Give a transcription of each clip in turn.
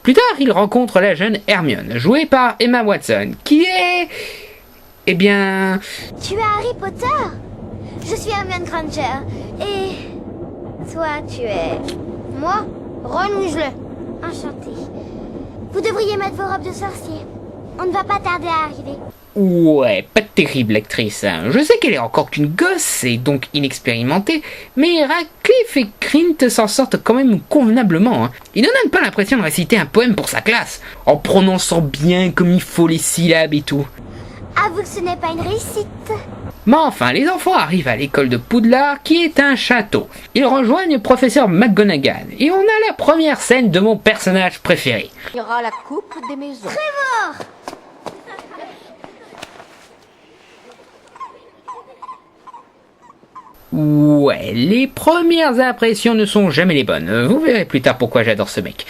Plus tard, il rencontre la jeune Hermione, jouée par Emma Watson, qui est... Eh bien... Tu es Harry Potter? Je suis Hermione Granger. Et... toi, tu es... Moi, Ron Weasley. Enchantée. Vous devriez mettre vos robes de sorcier. On ne va pas tarder à arriver. Ouais, pas terrible actrice. Je sais qu'elle est encore qu'une gosse et donc inexpérimentée, mais Radcliffe et Grint s'en sortent quand même convenablement. Ils ne donnent pas l'impression de réciter un poème pour sa classe, en prononçant bien comme il faut les syllabes et tout. Avoue que ce n'est pas une réussite. Mais enfin, les enfants arrivent à l'école de Poudlard, qui est un château. Ils rejoignent le professeur McGonagall, et on a la première scène de mon personnage préféré. Il y aura la coupe des maisons. Trevor! Ouais, les premières impressions ne sont jamais les bonnes. Vous verrez plus tard pourquoi j'adore ce mec.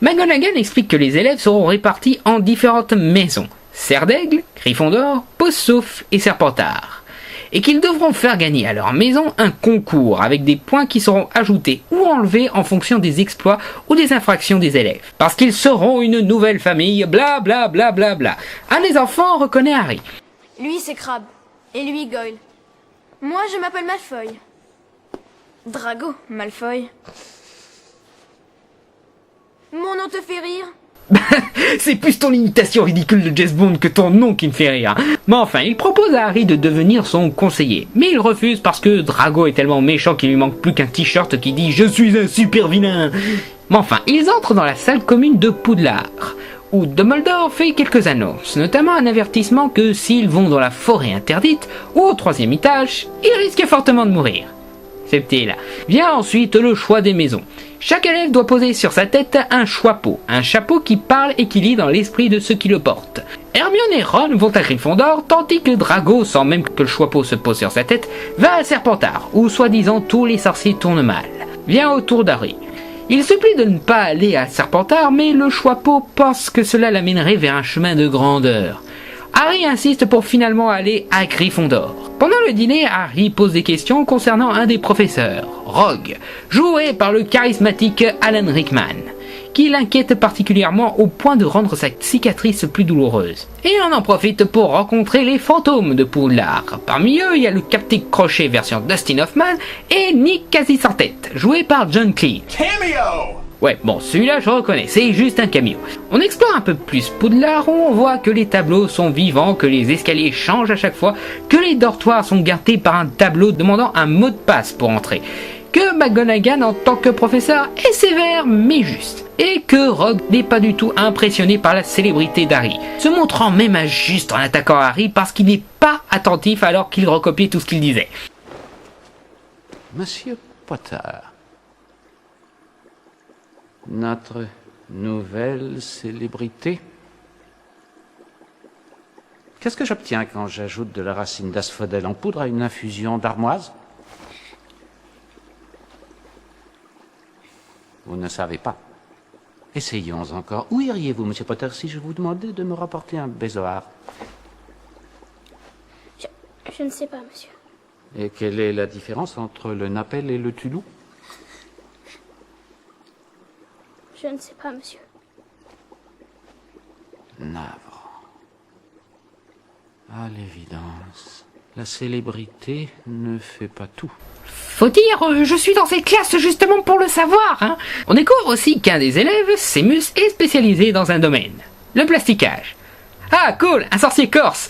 McGonagall explique que les élèves seront répartis en différentes maisons. Serre d'Aigle, Gryffondor, Pose-Souffle et Serpentard. Et qu'ils devront faire gagner à leur maison un concours avec des points qui seront ajoutés ou enlevés en fonction des exploits ou des infractions des élèves. Parce qu'ils seront une nouvelle famille, bla bla bla bla bla. Un des enfants reconnaît Harry. Lui, c'est Crabbe. Et lui, Goyle. Moi, je m'appelle Malfoy. Drago Malfoy. Mon nom te fait rire? C'est plus ton imitation ridicule de James Bond que ton nom qui me fait rire. Mais enfin, il propose à Harry de devenir son conseiller. Mais il refuse parce que Drago est tellement méchant qu'il lui manque plus qu'un t-shirt qui dit « Je suis un super vilain ». Mais enfin, ils entrent dans la salle commune de Poudlard, où Dumbledore fait quelques annonces, notamment un avertissement que s'ils vont dans la forêt interdite ou au 3e étage, ils risquent fortement de mourir. C'est petit là. Vient ensuite le choix des maisons. Chaque élève doit poser sur sa tête un chapeau qui parle et qui lit dans l'esprit de ceux qui le portent. Hermione et Ron vont à Gryffondor, tandis que Drago, sans même que le chapeau se pose sur sa tête, va à Serpentard, où soi-disant tous les sorciers tournent mal. Vient au tour d'Harry. Il se plie de ne pas aller à Serpentard, mais le chapeau pense que cela l'amènerait vers un chemin de grandeur. Harry insiste pour finalement aller à Gryffondor. Pendant le dîner, Harry pose des questions concernant un des professeurs, Rogue, joué par le charismatique Alan Rickman, qui l'inquiète particulièrement au point de rendre sa cicatrice plus douloureuse. Et on en profite pour rencontrer les fantômes de Poudlard. Parmi eux, il y a le Captain Crochet version Dustin Hoffman et Nick Quasi-Sans-Tête, joué par John Cleese. Cameo! Ouais, bon, celui-là je reconnais, c'est juste un cameo. On explore un peu plus Poudlard où on voit que les tableaux sont vivants, que les escaliers changent à chaque fois, que les dortoirs sont gardés par un tableau demandant un mot de passe pour entrer, que McGonagall en tant que professeur est sévère mais juste, et que Rogue n'est pas du tout impressionné par la célébrité d'Harry, se montrant même injuste en attaquant Harry parce qu'il n'est pas attentif alors qu'il recopiait tout ce qu'il disait. Monsieur Potter, notre nouvelle célébrité. Qu'est-ce que j'obtiens quand j'ajoute de la racine d'asphodèle en poudre à une infusion d'armoise? Vous ne savez pas. Essayons encore. Où iriez-vous, Monsieur Potter, si je vous demandais de me rapporter un bézoard? Je ne sais pas, monsieur. Et quelle est la différence entre le Napel et le Tulou? Je ne sais pas, monsieur. Navre. À l'évidence, la célébrité ne fait pas tout. Faut dire, je suis dans cette classe justement pour le savoir, hein. On découvre aussi qu'un des élèves, Sémus, est spécialisé dans un domaine, le plasticage. Ah cool, un sorcier corse.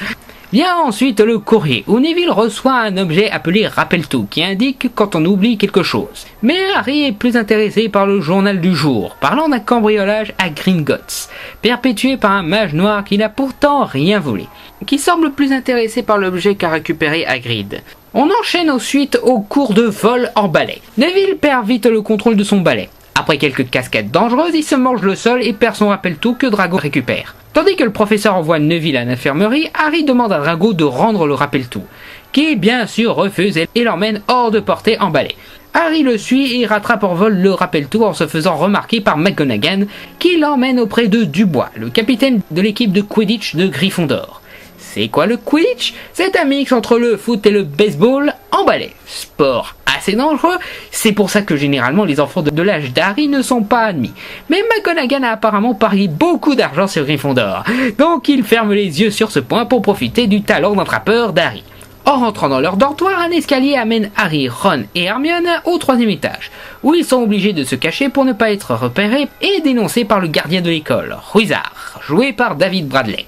Vient ensuite le courrier, où Neville reçoit un objet appelé Rappel-tout, qui indique quand on oublie quelque chose. Mais Harry est plus intéressé par le journal du jour, parlant d'un cambriolage à Gringotts, perpétué par un mage noir qui n'a pourtant rien volé, qui semble plus intéressé par l'objet qu'a récupéré Hagrid. On enchaîne ensuite au cours de vol en balai. Neville perd vite le contrôle de son balai. Après quelques cascades dangereuses, il se mange le sol et perd son Rappel-tout que Drago récupère. Tandis que le professeur envoie Neville à l'infirmerie, Harry demande à Drago de rendre le Rappel-tout, qui bien sûr refuse et l'emmène hors de portée en balai. Harry le suit et rattrape en vol le Rappel-tout en se faisant remarquer par McGonagall, qui l'emmène auprès de Dubois, le capitaine de l'équipe de Quidditch de Gryffondor. C'est quoi le Quidditch? C'est un mix entre le foot et le baseball en balai. Sport assez dangereux, c'est pour ça que généralement les enfants de l'âge d'Harry ne sont pas admis. Mais McGonagall a apparemment parié beaucoup d'argent sur Gryffondor, donc il ferme les yeux sur ce point pour profiter du talent d'attrapeur d'Harry. En rentrant dans leur dortoir, un escalier amène Harry, Ron et Hermione au 3e étage, où ils sont obligés de se cacher pour ne pas être repérés et dénoncés par le gardien de l'école, Ruizard, joué par David Bradley.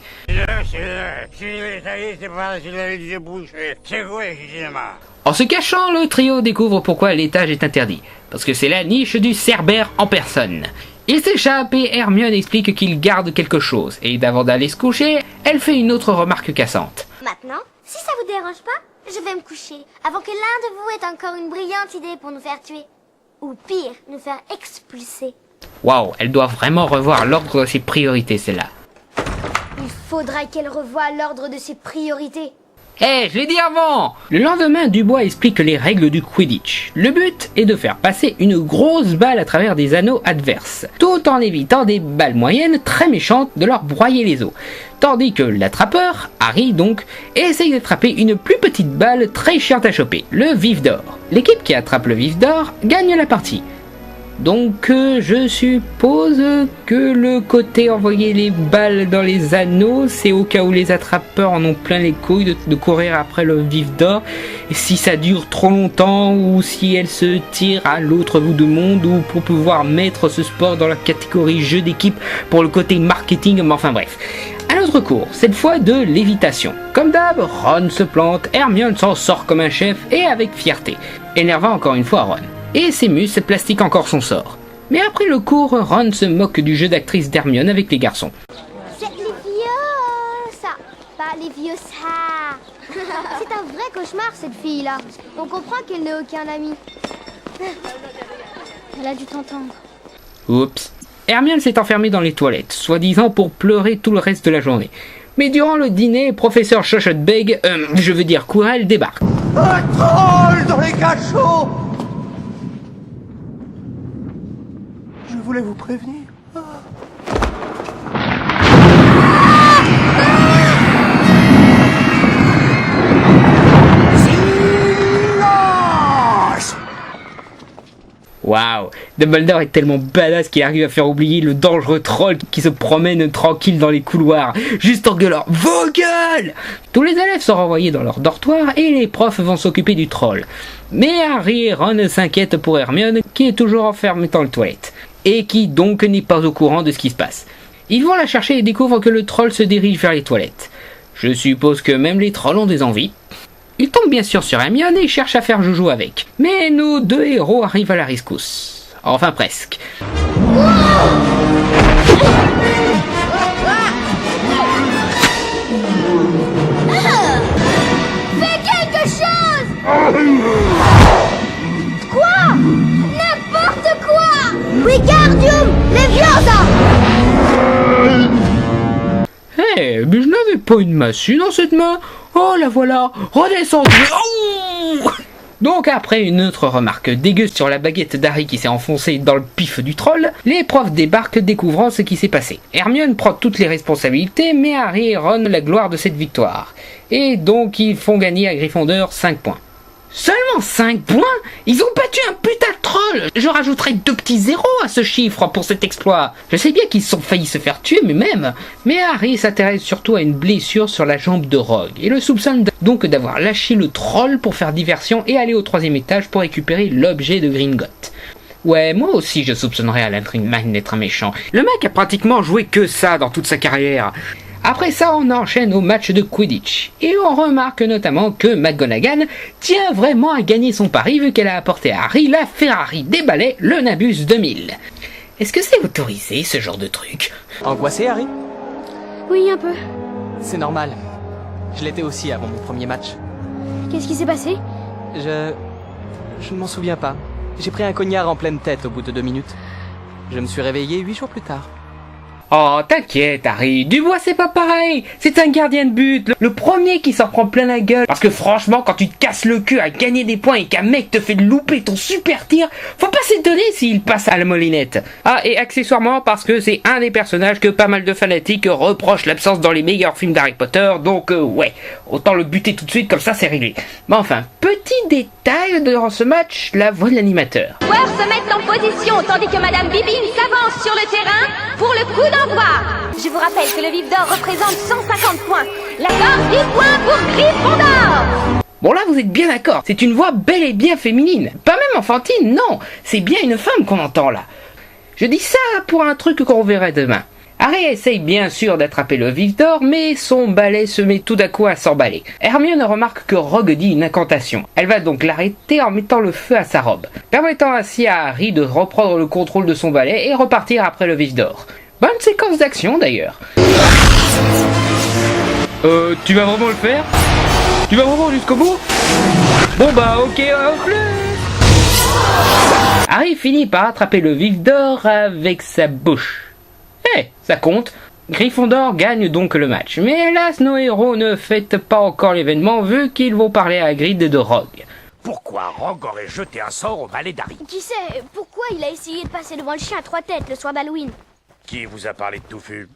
En se cachant, le trio découvre pourquoi l'étage est interdit, parce que c'est la niche du Cerbère en personne. Il s'échappe et Hermione explique qu'il garde quelque chose, et d'avant d'aller se coucher, elle fait une autre remarque cassante. Maintenant, si ça vous dérange pas, je vais me coucher, avant que l'un de vous ait encore une brillante idée pour nous faire tuer. Ou pire, nous faire expulser. Waouh, elle doit vraiment revoir l'ordre de ses priorités, celle-là. Il faudra qu'elle revoie l'ordre de ses priorités. Je l'ai dit avant! Le lendemain, Dubois explique les règles du Quidditch. Le but est de faire passer une grosse balle à travers des anneaux adverses, tout en évitant des balles moyennes très méchantes de leur broyer les os. Tandis que l'attrapeur, Harry donc, essaye d'attraper une plus petite balle très chiante à choper, le vif d'or. L'équipe qui attrape le vif d'or gagne la partie. Donc je suppose que le côté envoyer les balles dans les anneaux, c'est au cas où les attrapeurs en ont plein les couilles de courir après le vif d'or, et si ça dure trop longtemps, ou si elle se tire à l'autre bout du monde, ou pour pouvoir mettre ce sport dans la catégorie jeu d'équipe pour le côté marketing, mais enfin bref. Un autre cours, cette fois de lévitation. Comme d'hab, Ron se plante, Hermione s'en sort comme un chef et avec fierté, énervant encore une fois Ron. Et Seamus plastique encore son sort. Mais après le cours, Ron se moque du jeu d'actrice d'Hermione avec les garçons. C'est Leviosa, pas Leviosa. C'est un vrai cauchemar cette fille-là. On comprend qu'elle n'a aucun ami. Elle a dû t'entendre. Oups. Hermione s'est enfermée dans les toilettes, soi-disant pour pleurer tout le reste de la journée. Mais durant le dîner, professeur Chochotte-Beg, je veux dire Quirrell, débarque. Un troll dans les cachots! Je voulais vous prévenir. Silence! Waouh, Dumbledore est tellement badass qu'il arrive à faire oublier le dangereux troll qui se promène tranquille dans les couloirs, juste en gueulant « Vos gueules !» Tous les élèves sont renvoyés dans leur dortoir et les profs vont s'occuper du troll. Mais Harry et Ron s'inquiètent pour Hermione qui est toujours enfermée dans les toilettes, et qui donc n'est pas au courant de ce qui se passe. Ils vont la chercher et découvrent que le troll se dirige vers les toilettes. Je suppose que même les trolls ont des envies. Ils tombent bien sûr sur Hermione et cherchent à faire joujou avec. Mais nos deux héros arrivent à la rescousse. Enfin presque. Fais quelque chose! Quoi? N'importe quoi! Wingardium Leviosa! Mais je n'avais pas une massue dans cette main. Oh la voilà, redescendez. Oh donc après une autre remarque dégueu sur la baguette d'Harry qui s'est enfoncée dans le pif du troll, les profs débarquent découvrant ce qui s'est passé. Hermione prend toutes les responsabilités, mais Harry et Ron la gloire de cette victoire. Et donc ils font gagner à Gryffondor 5 points. Seulement 5 points? Ils ont battu un putain de troll! Je rajouterai 2 petits zéros à ce chiffre pour cet exploit. Je sais bien qu'ils ont failli se faire tuer, mais Harry s'intéresse surtout à une blessure sur la jambe de Rogue, et le soupçonne donc d'avoir lâché le troll pour faire diversion et aller au 3e étage pour récupérer l'objet de Gringotts. Ouais, moi aussi je soupçonnerais Alan Rickman d'être un méchant. Le mec a pratiquement joué que ça dans toute sa carrière. Après ça, on enchaîne au match de Quidditch, et on remarque notamment que McGonagall tient vraiment à gagner son pari vu qu'elle a apporté à Harry la Ferrari des balais, le Nabus 2000. Est-ce que c'est autorisé ce genre de truc? Angoissé, Harry? Oui, un peu. C'est normal. Je l'étais aussi avant mon premier match. Qu'est-ce qui s'est passé? Je ne m'en souviens pas. J'ai pris un cognard en pleine tête au bout de 2 minutes. Je me suis réveillé 8 jours plus tard. Oh, t'inquiète, Harry, Dubois c'est pas pareil. C'est un gardien de but, le premier qui s'en prend plein la gueule. Parce que franchement, quand tu te casses le cul à gagner des points et qu'un mec te fait louper ton super tir, faut pas s'étonner s'il passe à la molinette. Ah, et accessoirement parce que c'est un des personnages que pas mal de fanatiques reprochent l'absence dans les meilleurs films d'Harry Potter, donc ouais, autant le buter tout de suite, comme ça c'est réglé. Mais enfin, petit détail durant ce match, la voix de l'animateur. Les joueurs se mettent en position tandis que Madame Bibine s'avance sur le terrain pour le coup d'envoi. Je vous rappelle que le vif d'or représente 150 points. L'accord 10 points pour Gryffondor. Bon là vous êtes bien d'accord, c'est une voix bel et bien féminine. Pas même enfantine, non, c'est bien une femme qu'on entend là. Je dis ça pour un truc qu'on verra demain. Harry essaye bien sûr d'attraper le vif d'or, mais son balai se met tout à coup à s'emballer. Hermione remarque que Rogue dit une incantation. Elle va donc l'arrêter en mettant le feu à sa robe, permettant ainsi à Harry de reprendre le contrôle de son balai et repartir après le vif d'or. Bonne séquence d'action d'ailleurs. Tu vas vraiment le faire? Tu vas vraiment jusqu'au bout? Bon bah ok, au plus. Harry finit par attraper le vif d'or avec sa bouche. Ça compte. Gryffondor gagne donc le match. Mais hélas, nos héros ne fêtent pas encore l'événement vu qu'ils vont parler à Hagrid de Rogue. Pourquoi Rogue aurait jeté un sort au balai d'Harry? Qui sait, pourquoi il a essayé de passer devant le chien à 3 têtes le soir d'Halloween? Qui vous a parlé de Touffu?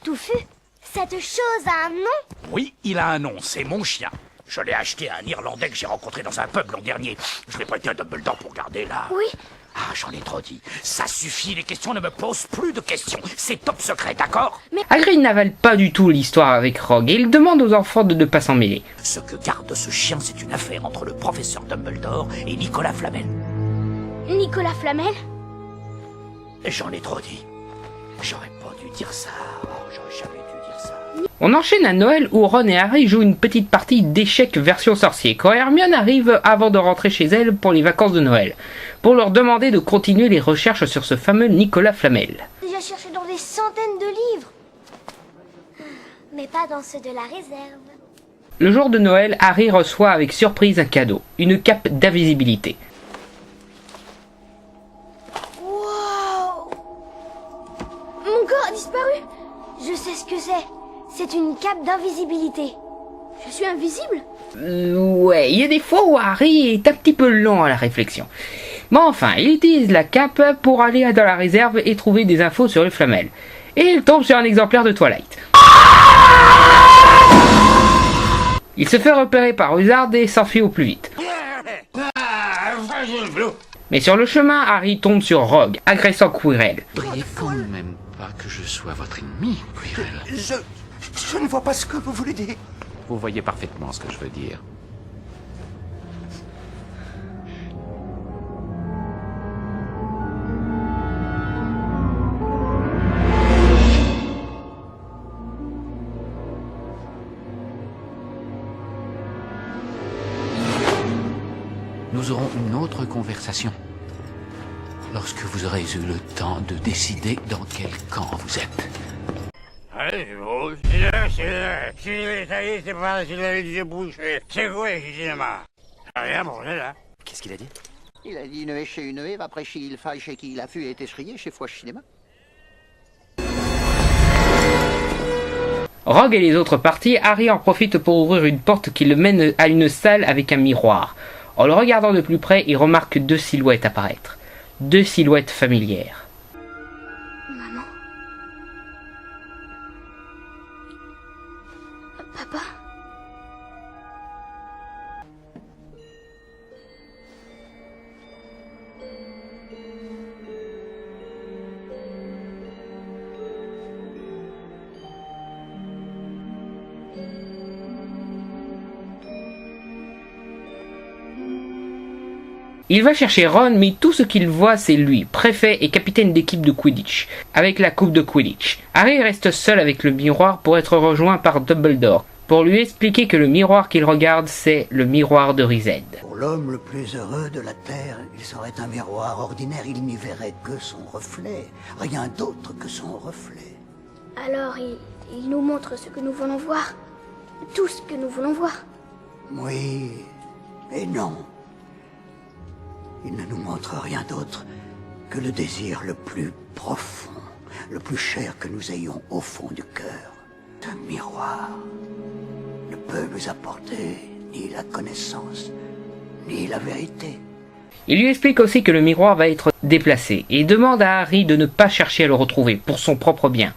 Touffu? Cette chose a un nom? Oui, il a un nom, c'est mon chien. Je l'ai acheté à un Irlandais que j'ai rencontré dans un pub l'an dernier. Je l'ai prêté à Dumbledore pour garder là. Oui. Ah, j'en ai trop dit. Ça suffit, les questions ne me posent plus de questions. C'est top secret, d'accord? Hagrid n'avale pas du tout l'histoire avec Rogue et il demande aux enfants de ne pas s'en mêler. Ce que garde ce chien, c'est une affaire entre le professeur Dumbledore et Nicolas Flamel. Nicolas Flamel? J'en ai trop dit. J'aurais pas dû dire ça. Oh, j'aurais jamais dû dire ça. On enchaîne à Noël où Ron et Harry jouent une petite partie d'échecs version sorcier quand Hermione arrive avant de rentrer chez elle pour les vacances de Noël, pour leur demander de continuer les recherches sur ce fameux Nicolas Flamel. J'ai cherché dans des centaines de livres. Mais pas dans ceux de la réserve. Le jour de Noël, Harry reçoit avec surprise un cadeau, une cape d'invisibilité. Wow! Mon corps a disparu. Je sais ce que c'est. C'est une cape d'invisibilité. Je suis invisible? Ouais, il y a des fois où Harry est un petit peu lent à la réflexion. Mais enfin, il utilise la cape pour aller dans la réserve et trouver des infos sur le Flamel. Et il tombe sur un exemplaire de Twilight. Il se fait repérer par Uzzard et s'enfuit au plus vite. Mais sur le chemin, Harry tombe sur Rogue, agressant Quirrell. Priez quand même pas que je sois votre ennemi, Quirrell. Je ne vois pas ce que vous voulez dire. Vous voyez parfaitement ce que je veux dire. Nous aurons une autre conversation lorsque vous aurez eu le temps de décider dans quel camp vous êtes. Allez, ça y est, c'est pas les yeux bouchés. C'est quoi le cinéma? Rien pour là. Qu'est-ce qu'il a dit? Il a dit une haie chez une haie, après chez il faille, chez qui il a fu et été chrié, chez Foix Cinéma. Rogue et les autres partis, Harry en profite pour ouvrir une porte qui le mène à une salle avec un miroir. En le regardant de plus près, il remarque 2 silhouettes apparaître. 2 silhouettes familières. Maman. Papa. Il va chercher Ron, mais tout ce qu'il voit, c'est lui, préfet et capitaine d'équipe de Quidditch, avec la coupe de Quidditch. Harry reste seul avec le miroir pour être rejoint par Dumbledore, pour lui expliquer que le miroir qu'il regarde, c'est le miroir de Rized. Pour l'homme le plus heureux de la Terre, il serait un miroir ordinaire, il n'y verrait que son reflet, rien d'autre que son reflet. Alors, il nous montre ce que nous voulons voir. Tout ce que nous voulons voir. Oui et non. Il ne nous montre rien d'autre que le désir le plus profond, le plus cher que nous ayons au fond du cœur. Ce miroir ne peut vous apporter ni la connaissance, ni la vérité. Il lui explique aussi que le miroir va être déplacé et demande à Harry de ne pas chercher à le retrouver pour son propre bien.